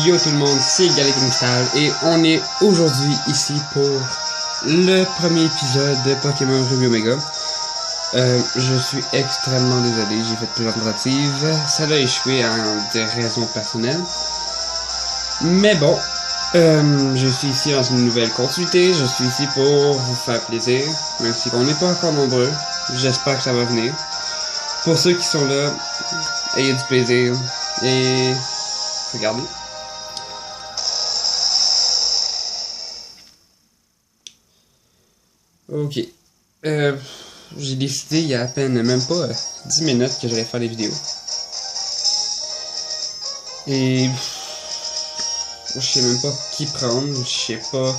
Yo tout le monde, c'est Galactic Nostal et on est aujourd'hui ici pour le premier épisode de Pokémon Ruby Omega. Je suis extrêmement désolé, j'ai fait plusieurs tentatives, ça a échoué en des raisons personnelles. Mais bon, je suis ici dans une nouvelle continuité, je suis ici pour vous faire plaisir, même si on n'est pas encore nombreux, j'espère que ça va venir. Pour ceux qui sont là, ayez du plaisir et regardez. Ok. J'ai décidé il y a à peine même pas 10 minutes que j'allais faire des vidéos. Et je sais même pas qui prendre, je sais pas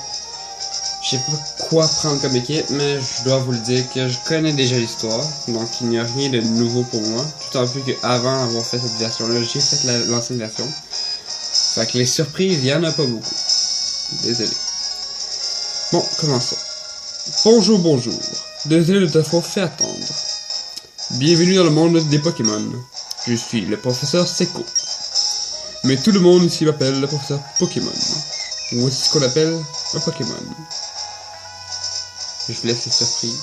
quoi prendre comme équipe, mais je dois vous le dire que je connais déjà l'histoire, donc il n'y a rien de nouveau pour moi. Tout en plus qu'avant avoir fait cette version-là, j'ai fait l'ancienne version. Fait que les surprises, il y en a pas beaucoup. Désolé. Bon, commençons. Bonjour, bonjour. Désolé de t'avoir fait attendre. Bienvenue dans le monde des Pokémon. Je suis le professeur Seko. Mais tout le monde ici m'appelle le professeur Pokémon. Voici ce qu'on appelle un Pokémon. Je vous laisse les surprises.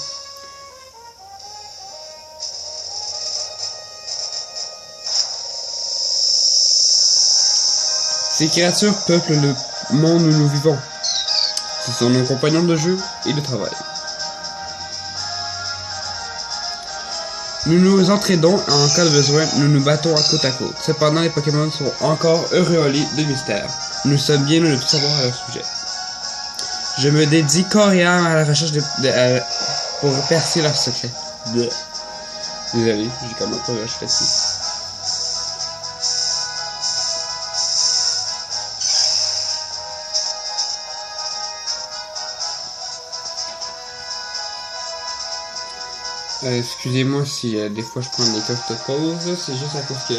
Ces créatures peuplent le monde où nous vivons. Ce sont nos compagnons de jeu et de travail. Nous nous entraidons et en cas de besoin, nous nous battons à côte. Cependant, les Pokémon sont encore auréolés de mystère. Nous sommes bien loin de tout savoir à leur sujet. Je me dédie corps et âme à la recherche pour percer leurs secrets. Désolé, j'ai quand même pas acheté ici. Excusez-moi si des fois je prends des courtes pauses, c'est juste à cause que...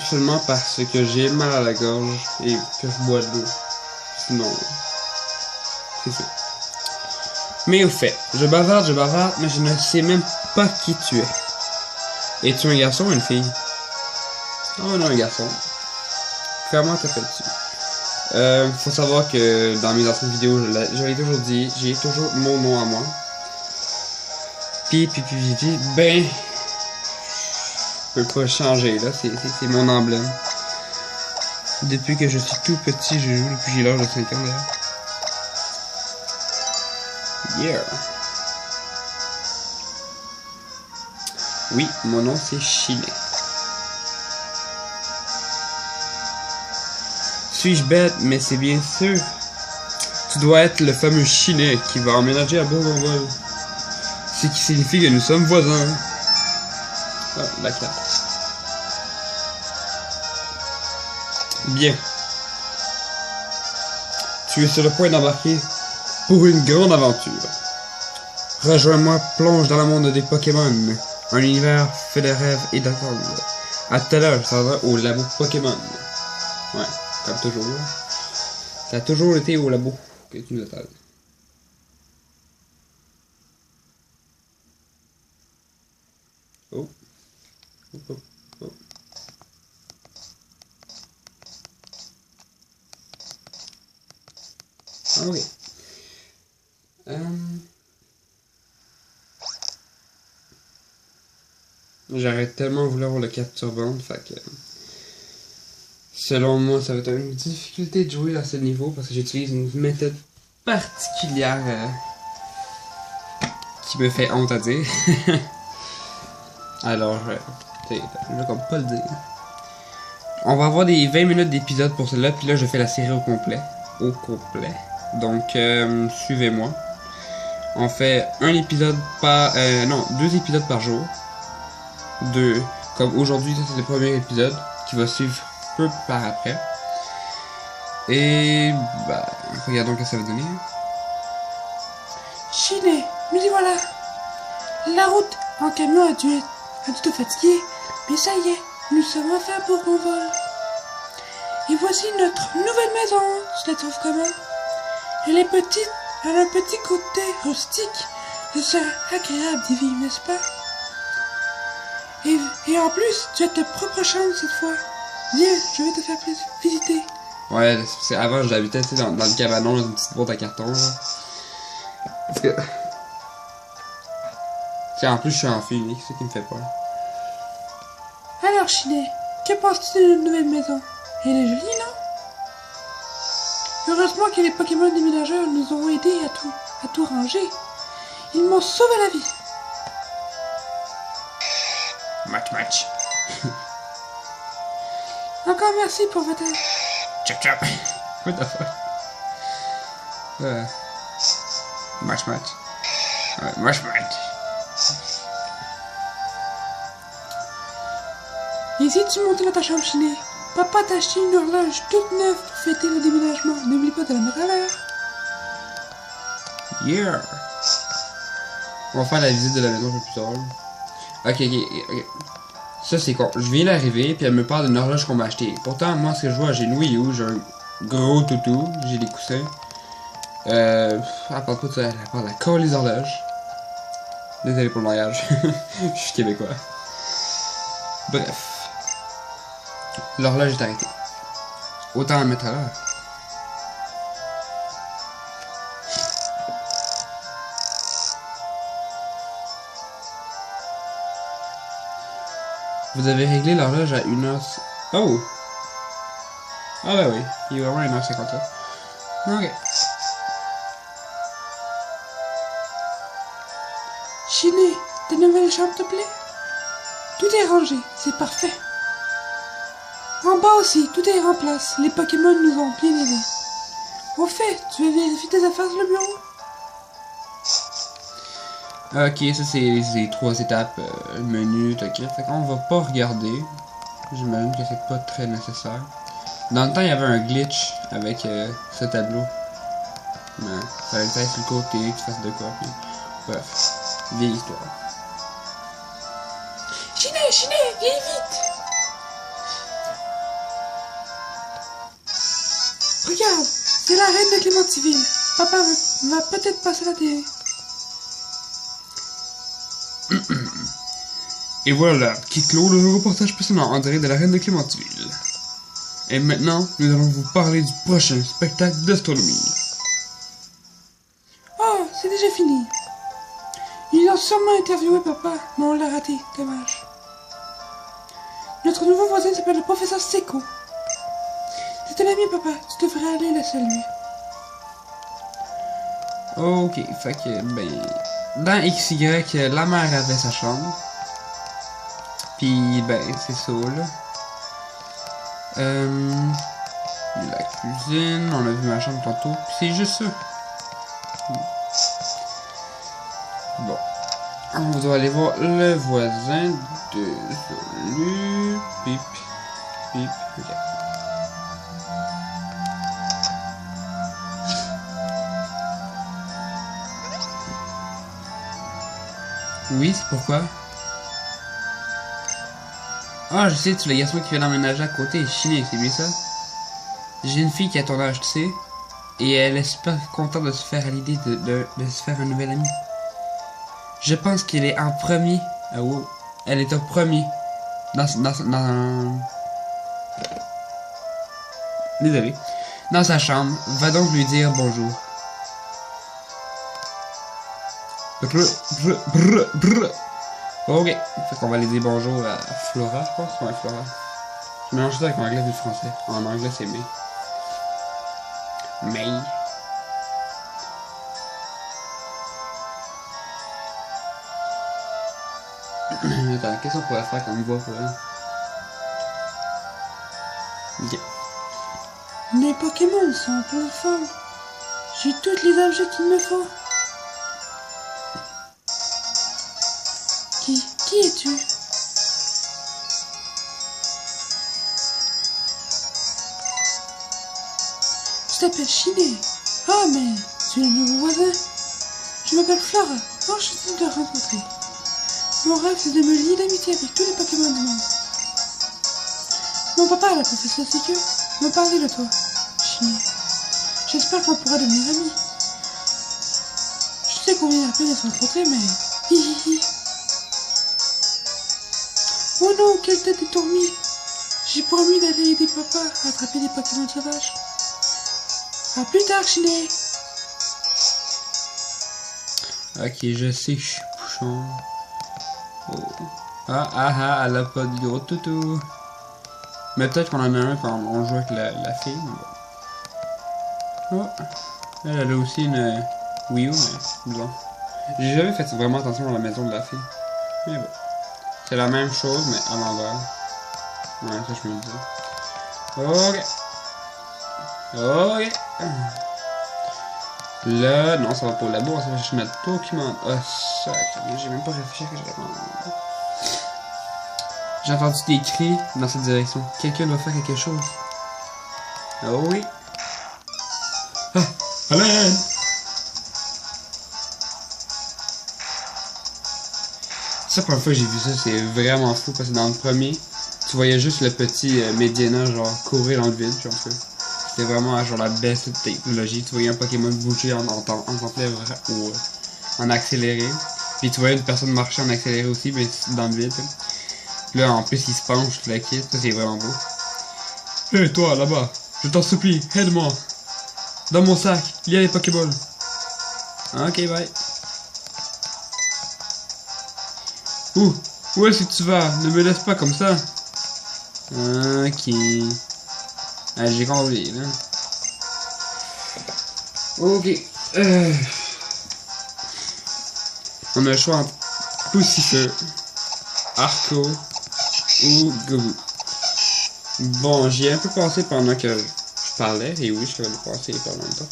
seulement parce que j'ai mal à la gorge et que je bois de l'eau. Sinon... c'est ça. Mais au fait, je bavarde, mais je ne sais même pas qui tu es. Es-tu un garçon ou une fille? Oh non, un garçon. Comment t'appelles-tu? Faut savoir que dans mes anciennes vidéos, j'avais toujours dit, j'ai toujours mon nom à moi. Puis, ben, je peux pas changer, là, c'est mon emblème. Depuis que je suis tout petit, je joue depuis j'ai l'âge de 5 ans, d'ailleurs. Yeah. Oui, mon nom c'est Chiné. Suis-je bête, mais c'est bien sûr. Tu dois être le fameux Chiné qui va emménager à Bourbonville. Ce qui signifie que nous sommes voisins. Ah, la carte. Bien. Tu es sur le point d'embarquer pour une grande aventure. Rejoins-moi, plonge dans le monde des Pokémon. Un univers fait de rêves et d'attentes. À tout à l'heure, ça va au labo Pokémon. Ouais. Comme toujours. Ça a toujours été au labo que tu nous attends. Oh. Oh. Ok. J'arrête tellement de vouloir avoir le capture bande, fait que... Selon moi, ça va être une difficulté de jouer à ce niveau parce que j'utilise une méthode particulière qui me fait honte à dire. Alors, je vais comme pas le dire. On va avoir des 20 minutes d'épisode pour cela, puis là je fais la série au complet. Donc, suivez-moi. On fait un épisode par... non, 2 épisodes par jour. Comme aujourd'hui, ça c'est le premier épisode qui va suivre peu par après. Et bah, regardons ce que ça va donner. Chiné, nous y voilà. La route en camion a dû te fatiguer, mais ça y est, nous sommes enfin à Bourbonville. Et voici notre nouvelle maison. Tu la trouves comment? Elle est petite, elle a un petit côté rustique. Ce sera agréable d'y vivre, n'est-ce pas? Et en plus, tu as ta propre chambre cette fois. Viens, je vais te faire visiter. Ouais, parce qu'avant, j'habitais dans le cabanon, dans une petite boîte à carton, là. Parce que... Tiens, en plus, je suis en fille, c'est ça qui me fait peur. Alors, Chiné, que penses-tu de notre nouvelle maison? Elle est jolie, non? Heureusement que les Pokémon déménageurs nous ont aidés à tout ranger. Ils m'ont sauvé la vie. Match. Encore merci pour votre aide. Chop. What the fuck? Match. Ouais, match. Hésites-tu monter dans ta chambre, Chiné? Papa t'a acheté une horloge toute neuve pour fêter le déménagement. N'oublie pas de la mettre à l'heure. Yeah! On va faire la visite de la maison un peu plus tard. Ok. Ça, c'est con. Je viens d'arriver, puis elle me parle d'une horloge qu'on m'a achetée. Pourtant, moi, ce que je vois, j'ai une Wii U, j'ai un gros toutou, j'ai des coussins. Elle parle pas de ça, elle parle de la colle des horloges. Désolé pour le mariage. Je suis québécois. Bref. L'horloge est arrêtée. Autant la mettre à l'heure. Vous avez réglé l'horloge à 1h... Oh! Ah bah oui, il est vraiment 1h57. Ok. Chiné, ta nouvelle chambre te plaît? Tout est rangé, c'est parfait. En bas aussi, tout est en place. Les Pokémon nous ont bien aidés. Au fait, tu veux vérifier tes affaires sur le bureau? Ok, ça c'est les 3 étapes, menu, ok. Fait qu'on va pas regarder. J'imagine que c'est pas très nécessaire. Dans le temps, il y avait un glitch avec ce tableau. Mais fallait le faire sur le côté, que tu fasses de quoi, puis... Bref, vieille histoire. Chiné, viens vite! Regarde, c'est la reine de Clémentiville. Papa va peut-être passer la télé. Et voilà, qui clôt le reportage passionnant en direct de la reine de Clémentiville. Et maintenant, nous allons vous parler du prochain spectacle d'astronomie. Oh, c'est déjà fini. Ils ont sûrement interviewé papa, mais on l'a raté, dommage. Notre nouveau voisin s'appelle le professeur Seco. C'est un ami, papa, tu devrais aller le saluer. Ok, fait que, ben... Dans XY, la mère avait sa chambre. Puis, ben, c'est ça, là. La cuisine, on a vu ma chambre tantôt, puis c'est juste ça. Bon. On doit aller voir le voisin. Désolé. Pip. Ok. Oui, c'est pourquoi? Ah, je sais, tu le garçon qui vient d'emménager à côté, Chiné, c'est bien ça? J'ai une fille qui a ton âge, tu sais, et elle est super contente de se faire à l'idée de se faire un nouvel ami. Je pense qu'elle est en premier. Ah ouais. Elle est au premier. Désolé. Dans sa chambre. Va donc lui dire bonjour. Ok. Fait qu'on va aller dire bonjour à Flora, je pense. Ouais, Flora. Je mélange ça avec l'anglais et le français. En anglais, c'est May. May. Attends, qu'est-ce qu'on pourrait faire comme voix pour elle? Ok. Mes Pokémon sont en pleine forme. J'ai tous les objets qu'il me faut. Qui es-tu? Tu t'appelles Chiné. Ah, mais tu es le nouveau voisin. Je m'appelle Flora. Enchantée de te rencontrer. Mon rêve, c'est de me lier d'amitié avec tous les Pokémon du monde. Mon papa, le professeur Seco, m'a parlé de toi, Chiné. J'espère qu'on pourra devenir amis. Je sais qu'on vient à peine de se rencontrer, mais... Hihihi. Oh non, quelle tête détournée. J'ai promis d'aller aider papa à attraper des Pokémon sauvages. À plus tard, Chiné. Ok, je sais, je suis bouchon. Oh. Ah, elle a pas de gros toutou. Mais peut-être qu'on en a un quand on joue avec la fille. Oh. Elle a aussi une Wii U, mais bon. J'ai jamais fait vraiment attention à la maison de la fille. Mais bon. C'est la même chose, mais à l'envers. Ouais, ça je me le dis. Ok. Là, non, ça va pas au labo, ça va chercher notre Pokémon. Oh, ça, j'ai même pas réfléchi que j'allais prendre. J'ai entendu des cris dans cette direction. Quelqu'un doit faire quelque chose. Oh oui. Ah, à l'aide! C'est la première fois que j'ai vu ça, c'est vraiment fou parce que dans le premier, tu voyais juste le petit Medina genre courir dans le vide, genre ça. C'était vraiment genre la best technologie. Tu voyais un Pokémon bouger en templaire ou en accéléré. Puis tu voyais une personne marcher en accéléré aussi, mais dans le vide. Puis là en plus il se penche, tout la kit, ça c'est vraiment beau. Hé toi là-bas, je t'en supplie, aide-moi. Dans mon sac, il y a les Pokéballs. Ok, bye. Où est-ce que tu vas? Ne me laisse pas comme ça. Ok. Ah, j'ai compris, là. Ok. On a le choix entre Poussifeu, Arco ou Gobu. Bon, j'y ai un peu pensé pendant que je parlais, et oui, je vais le passer par en même temps.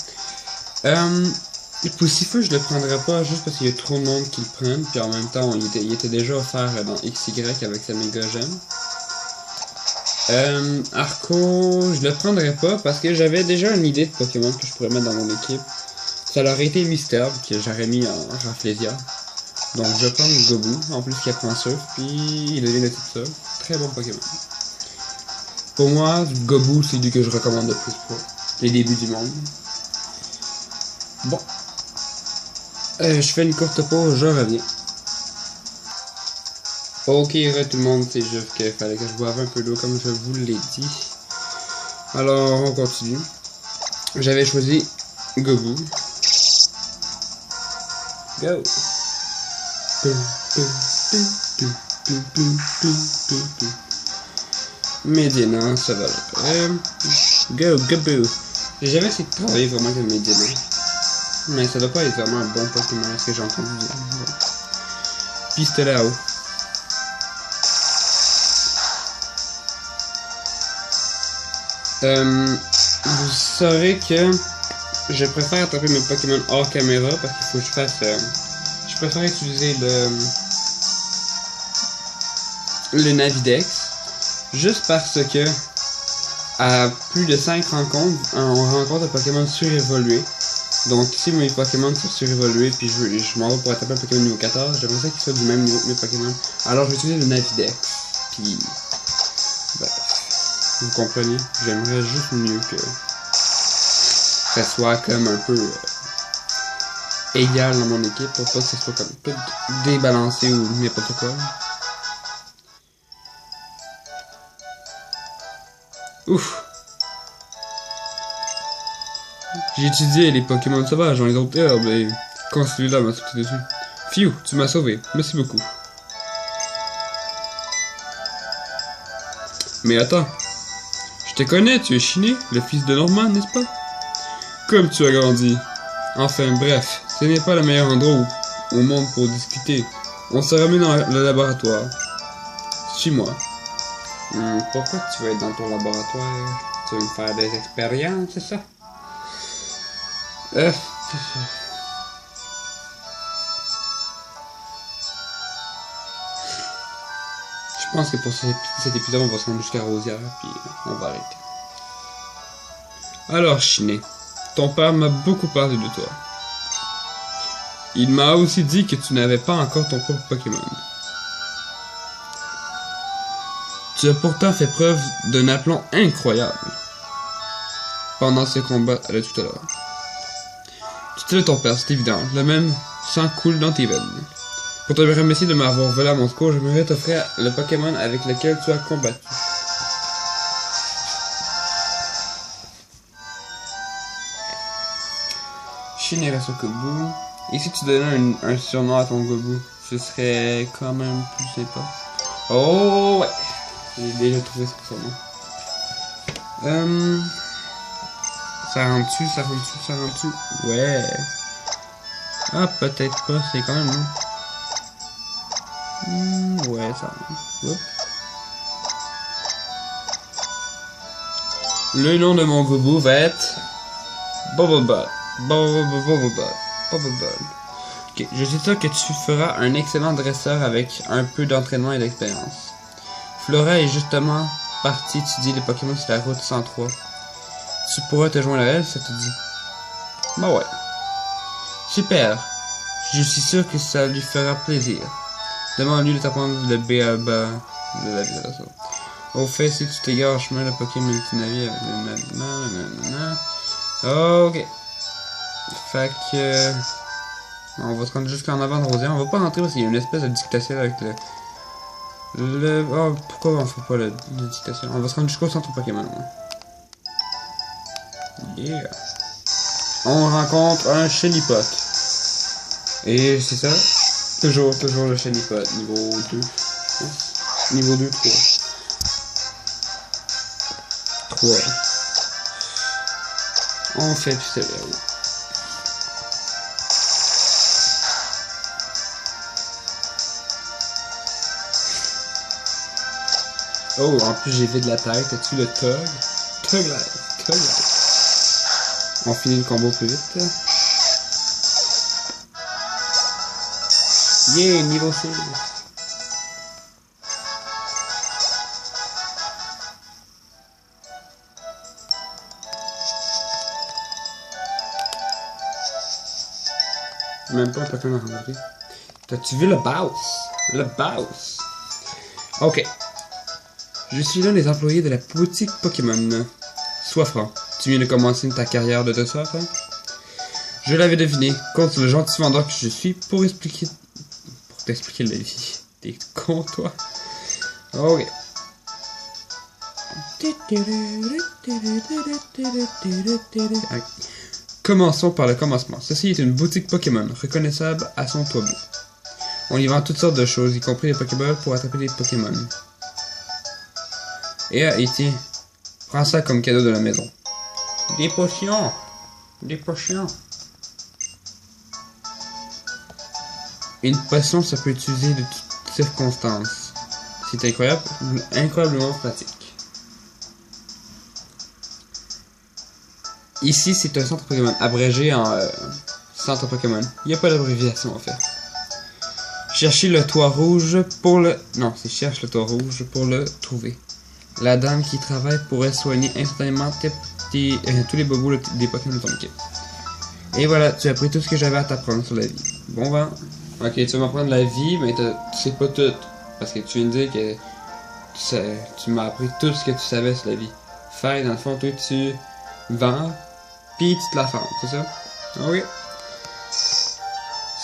Poussifeu, je le prendrais pas juste parce qu'il y a trop de monde qui le prennent, puis en même temps, il était déjà offert dans XY avec sa méga gemme. Arco, je le prendrais pas parce que j'avais déjà une idée de Pokémon que je pourrais mettre dans mon équipe. Ça aurait été Mystère, que j'aurais mis en Rafflesia. Donc je vais prendre Gobu, en plus qu'il apprend surf, puis il devient de tout ça. Très bon Pokémon. Pour moi, Gobu, c'est lui que je recommande le plus pour les débuts du monde. Bon. Je fais une courte pause, je reviens. Ok, tout le monde, c'est juste qu'il fallait que je boive un peu d'eau comme je vous l'ai dit. Alors, on continue. J'avais choisi Gobu. Go! Medina, ça va. Go, Gobu! J'ai jamais essayé de travailler vraiment avec Medina. Mais ça doit pas être vraiment un bon Pokémon, est-ce que j'ai entendu dire. Pistolet à eau. Vous saurez que je préfère attraper mes Pokémon hors caméra parce qu'il faut que je fasse. Je préfère utiliser le Navidex juste parce que à plus de 5 rencontres, on rencontre un Pokémon surévolué. Donc si mes Pokémon sont surévolués puis je m'en vais pour attraper un Pokémon niveau 14, j'aimerais ça qu'il soit du même niveau que mes Pokémon. Alors je vais utiliser le Navidex. Puis vous comprenez, j'aimerais juste mieux que ça soit comme un peu égal dans mon équipe pour pas que ce soit comme tout débalancé ou n'importe quoi. Ouf! J'ai étudié les Pokémon sauvages dans les autres herbes et quand celui-là m'a sauté dessus. Phew, tu m'as sauvé, merci beaucoup. Mais attends. Je te connais, tu es Chiné, le fils de Norman, n'est-ce pas? Comme tu as grandi. Enfin, bref, ce n'est pas le meilleur endroit au monde pour discuter. On se ramène dans le laboratoire. Suis-moi. Pourquoi tu veux être dans ton laboratoire? Tu veux me faire des expériences, c'est ça? Je pense que pour cet épisode, on va se rendre jusqu'à Rosière, puis on va arrêter. Alors, Chiné, ton père m'a beaucoup parlé de toi. Il m'a aussi dit que tu n'avais pas encore ton propre Pokémon. Tu as pourtant fait preuve d'un aplomb incroyable pendant ce combat à tout à l'heure. Tu es ton père, c'est évident. Le même sang coule dans tes veines. Pour te remercier de m'avoir volé à mon secours, j'aimerais t'offrir le Pokémon avec lequel tu as combattu. Neraso Gobu. Et si tu donnais un surnom à ton Gobu, ce serait quand même plus sympa. Oh ouais! J'ai déjà trouvé ce surnom. Ça rentre-tu, ça rentre-tu, ça rentre-tu? Ouais. Ah, peut-être pas, c'est quand même long. Ouais, ça rentre. Oups. Le nom de mon Gobu va être Bubblebud. Bubblebud. Ok, je suis sûr que tu feras un excellent dresseur avec un peu d'entraînement et d'expérience. Flora est justement partie étudier les Pokémon sur la route 103. Tu pourras te joindre à elle, ça te dit? Bah ouais. Super. Je suis sûr que ça lui fera plaisir. Demande-lui de t'apprendre le B.A.B.A. de la vie. Au fait, si tu t'égares en chemin, le Pokémon multinavire avec le ok. Fait que... on va se rendre jusqu'en avant de Rosière. On va pas rentrer parce qu'il y a une espèce de dictation avec oh, pourquoi on fait pas le dictation? On va se rendre jusqu'au centre Pokémon. Yeah. On rencontre un Chenipot. Et c'est ça. Toujours le Chenipot. Niveau 2. Niveau 2, 3. 3. On fait plus sévère. Oh, en plus j'ai vu de la tête. As-tu le Tug? Tug Life. On finit le combo plus vite. Yeah, niveau 6. Même pas un Pokémon à rencontrer. T'as-tu vu le Baus? Le Baus. Ok. Je suis l'un des employés de la boutique Pokémon. Sois franc. Tu viens de commencer ta carrière de dresseur, hein? Je l'avais deviné, compte sur le gentil vendeur que je suis pour t'expliquer la vie. T'es con, toi? Ok. Commençons par le commencement. Ceci est une boutique Pokémon, reconnaissable à son toit bleu. On y vend toutes sortes de choses, y compris les Pokéballs pour attraper des Pokémon. Et tiens, prends ça comme cadeau de la maison. Des potions! Des potions! Une potion, ça peut être utilisé de toutes circonstances. C'est incroyable, incroyablement pratique. Ici, c'est un centre Pokémon, abrégé en centre Pokémon. Il n'y a pas d'abréviation en fait. Cherchez le toit rouge pour le... Non, c'est cherche le toit rouge pour le trouver. La dame qui travaille pourrait soigner instantanément tous les bobos des Pokémon de ton équipe. Et voilà, tu as appris tout ce que j'avais à t'apprendre sur la vie. Bon vent. Ok, tu vas m'apprendre la vie, mais tu sais pas tout. Parce que tu viens de dire que tu m'as appris tout ce que tu savais sur la vie. Fait, dans le fond, toi, tu vends, puis tu te la fends, c'est ça? Ok.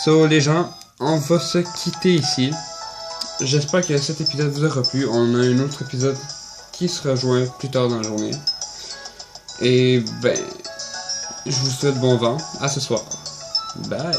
So, les gens, on va se quitter ici. J'espère que cet épisode vous aura plu. On a un autre épisode qui se rejoint plus tard dans la journée. Et ben, je vous souhaite bon vent. À ce soir. Bye.